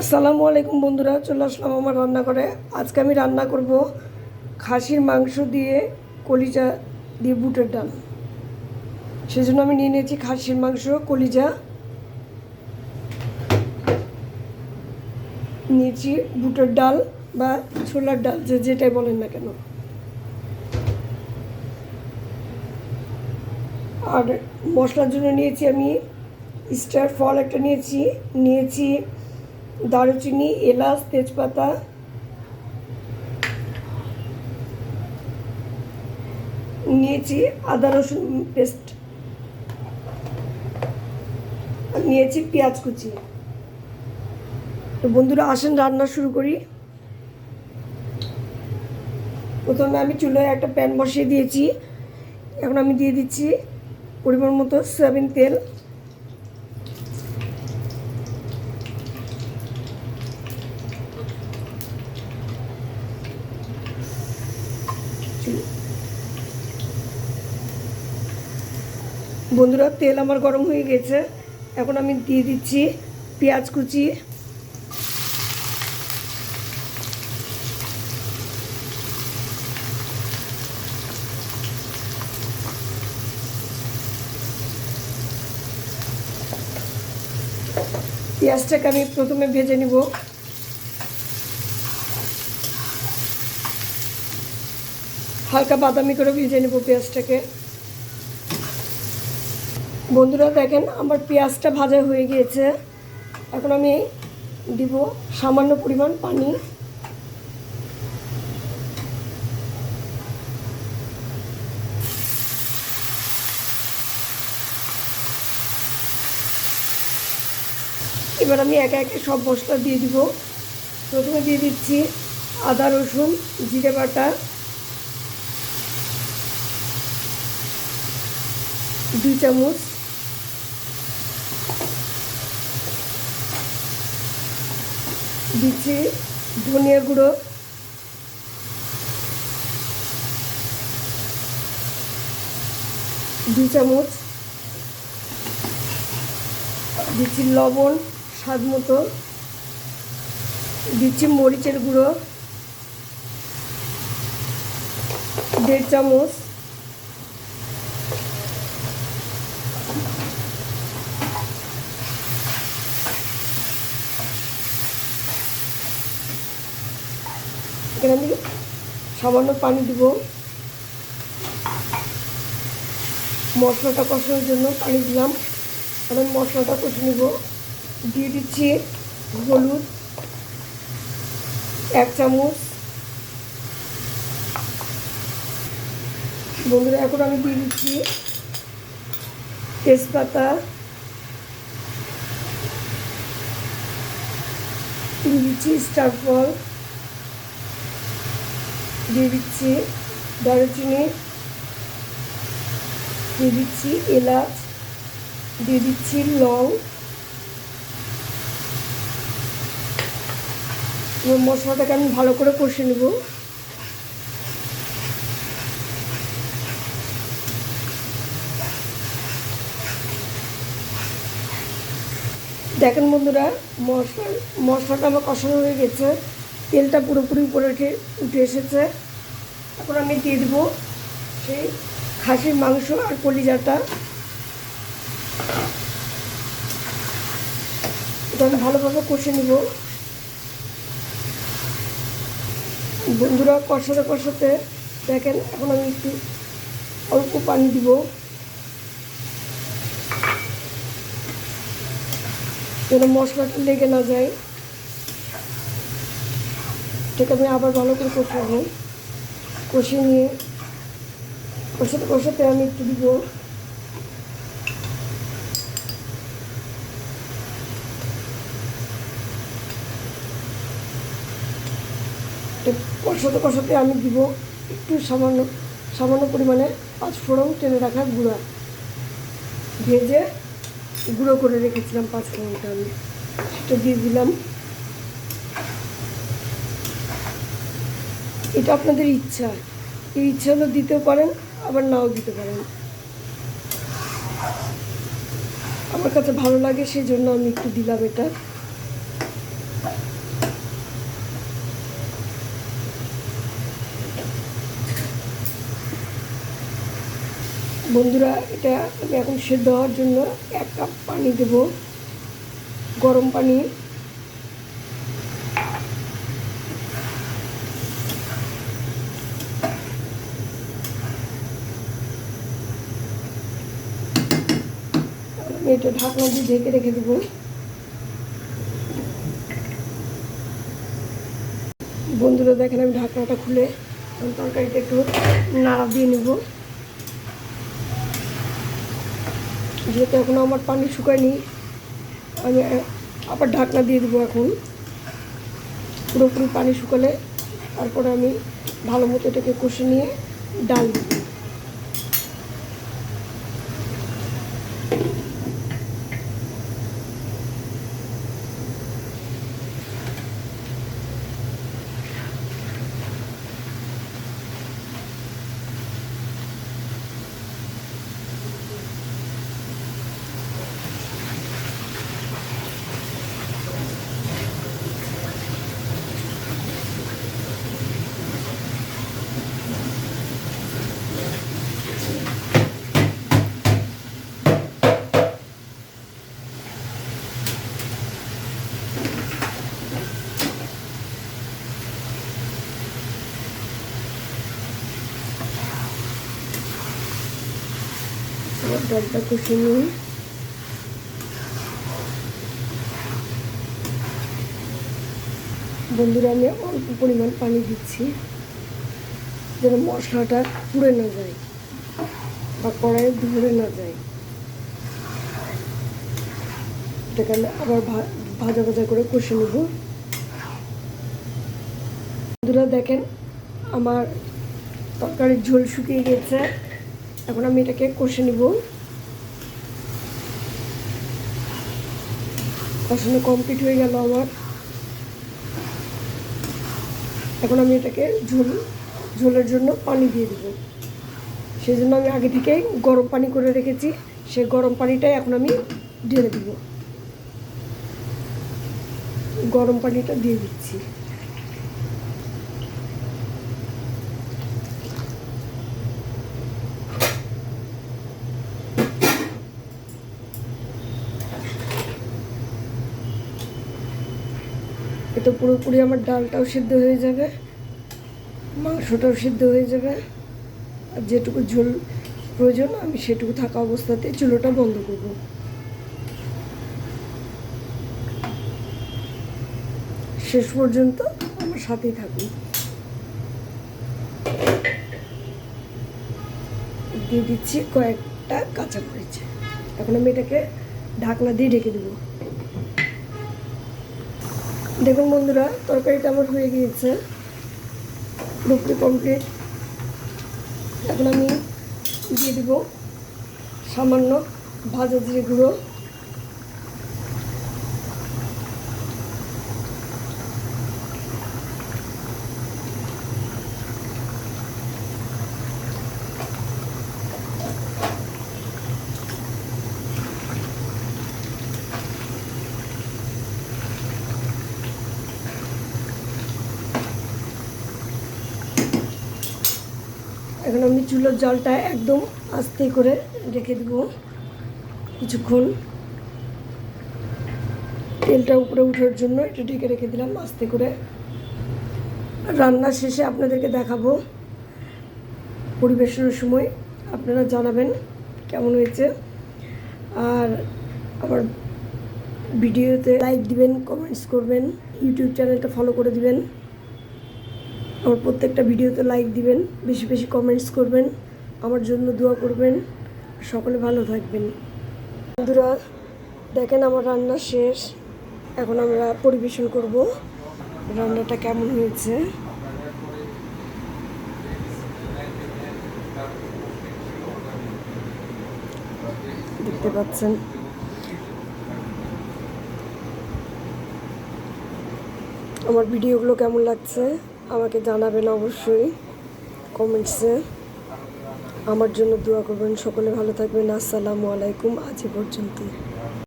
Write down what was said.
আসসালামু আলাইকুম বন্ধুরা, চলে আসলাম আমার রান্না করে। আজকে আমি রান্না করব খাসির মাংস দিয়ে কলিজা দিয়ে বুটের ডাল। সেজন্য আমি নিয়ে নিয়েছি খাসির মাংস, কলিজা, নিয়েছি বুটের ডাল বা ছোলার ডাল, যেটাই বলেন না কেন। আর মশলার জন্য নিয়েছি আমি স্টার ফল একটা নিয়েছি দারুচিনি, এলাচ, তেজপাতা, নিয়েছি আদা রসুন পেস্ট, নিয়েছি পেঁয়াজ কুচি। তো বন্ধুরা আসেন রান্না শুরু করি। প্রথমে আমি চুলায় একটা প্যান বসিয়ে দিয়েছি। এখন আমি দিয়ে দিচ্ছি পরিমাণ মতো সয়াবিন তেল। বন্ধুরা তেল আমার গরম হয়ে গেছে। এখন আমি দিয়ে দিচ্ছি পেঁয়াজ কুচি, পেঁয়াজটাকে আমি প্রথমে ভেজে নিব। হালকা বাদামি করে ভেজে নেব পেঁয়াজটাকে। বন্ধুরা দেখেন আমার পেঁয়াজটা ভাজা হয়ে গিয়েছে। এখন আমি দিব সামান্য পরিমাণ পানি। এবার আমি একে একে সব মশলা দিয়ে দিব। প্রথমে দিয়ে দিচ্ছি আদা রসুন জিরে বাটা 2 চামচ, দিচ্ছি ধনিয়া গুঁড়ো, দু চামচ, দিচ্ছি লবণ স্বাদ মতো, দিচ্ছি মরিচের গুঁড়ো 1.5 চামচ, এখানে আমি সামান্য পানি দিব। মশলাটা কষানোর জন্য পানি দিলাম। আমি মশলাটা কষে নেব। দিয়ে দিচ্ছি হলুদ 1 চামচ। বন্ধুরা এখন আমি দিয়ে দিচ্ছি তেজপাতা, দিয়ে দিচ্ছি স্টার ফল, দিয়ে দিচ্ছি দারুচিনি, দিয়ে দিচ্ছি এলাচ, দিয়ে দিচ্ছি লং। এবং মশলাটাকে আমি ভালো করে কষে নেব। দেখেন বন্ধুরা মশলাটা আমার কষানো হয়ে গেছে। তেলটা পুরোপুরি উপরে উঠে এসেছে। এখন আমি দিয়ে দেবো সেই খাসির মাংস আর কলিজাটা। এটা আমি ভালোভাবে কষে নেব। বন্ধুরা কষাতে কষাতে দেখেন এখন আমি একটু অল্প পানি দিব, যেন মশলাটা লেগে না যায়। এটাকে আমি আবার ভালো করে কষাবো। কষিয়ে নিয়ে কষাতে কষাতে আমি একটু দিব কষাতে কষাতে আমি দিব একটু সামান্য পরিমাণে 5 ফোড়ন টেনে রাখা গুঁড়া, ভেজে গুঁড়ো করে রেখেছিলাম 5 ফোড়নটা, আমি সেটা দিয়ে দিলাম। এটা আপনাদের ইচ্ছা, এই ইচ্ছা হলে দিতেও পারেন, আবার নাও দিতে পারেন। আমার কাছে ভালো লাগে সেই জন্য আমি একটু দিলাম এটা। বন্ধুরা, এটা আমি এখন সেদ্ধ হওয়ার জন্য 1 কাপ পানি দেব, গরম পানি। আমি এটা ঢাকনা দিয়ে ঢেকে রেখে দেব। বন্ধুরা দেখেন, আমি ঢাকনাটা খুলে তরকারিটা একটু নাড়া দিয়ে নেব। যেহেতু এখনও আমার পানি শুকায়নি, আমি আবার ঢাকনা দিয়ে দেবো। এখন পুরোপুরি পানি শুকালে তারপরে আমি ভালো মতো এটাকে কষে নিয়ে ডাল দেব। ডালটা কষে নিয়ে বন্ধুরা, আমি অল্প পরিমাণ পানি দিচ্ছি যেন মশলাটা পুড়ে না যায় বা কড়াইয়ে ধরে না যায়। এটাকে আমি আবার ভাজা ভাজা করে কষে নেব। বন্ধুরা দেখেন, আমার তরকারির ঝোল শুকিয়ে গেছে। এখন আমি এটাকে কষে নেব। কষানো কমপ্লিট হয়ে গেল আমার। এখন আমি এটাকে ঝোলের জন্য পানি দিয়ে দেবো। সেই জন্য আমি আগে থেকেই গরম পানি করে রেখেছি, সেই গরম পানিটাই এখন আমি ঢেলে দেব। গরম পানিটা দিয়ে দিচ্ছি। এতে পুরোপুরি আমার ডালটাও সিদ্ধ হয়ে যাবে, মাংসটাও সিদ্ধ হয়ে যাবে। আর যেটুকু ঝোল প্রয়োজন আমি সেটুকু থাকা অবস্থাতে চুলোটা বন্ধ করব। শেষ পর্যন্ত আমার সাথেই থাকুন। দিয়ে দিচ্ছি কয়েকটা কাঁচামরিচ। এখন আমি এটাকে ঢাকনা দিয়ে ঢেকে দেবো। দেখুন বন্ধুরা, তরকারিটা আমার হয়ে গিয়েছে, পুরোপুরি কমপ্লিট। এখন আমি দিয়ে দেব সামান্য ভাজা জিরে গুঁড়ো, এখন আমি চুলোর জলটা একদম আস্তে করে রেখে দেবো কিছুক্ষণ। তেলটা উপরে ওঠার জন্য এটা ঢেকে রেখে দিলাম আস্তে করে। রান্না শেষে আপনাদেরকে দেখাবো। পরিবেশনের সময় আপনারা জানাবেন কেমন হয়েছে। আর আমার ভিডিওতে লাইক দিবেন, কমেন্টস করবেন, ইউটিউব চ্যানেলটা ফলো করে দিবেন। আমার প্রত্যেকটা ভিডিওতে লাইক দিবেন, বেশি বেশি কমেন্টস করবেন, আমার জন্য দোয়া করবেন। সকলে ভালো থাকবেন। বন্ধুরা দেখেন, আমার রান্না শেষ। এখন আমরা পরিবেশন করব। রান্নাটা কেমন হয়েছে দেখতে পাচ্ছেন। আমার ভিডিওগুলো কেমন লাগছে আমাকে জানাবেন অবশ্যই কমেন্টসে। আমার জন্য দোয়া করবেন। সকলে ভালো থাকবেন। আসসালামু আলাইকুম। আজ পর্যন্ত।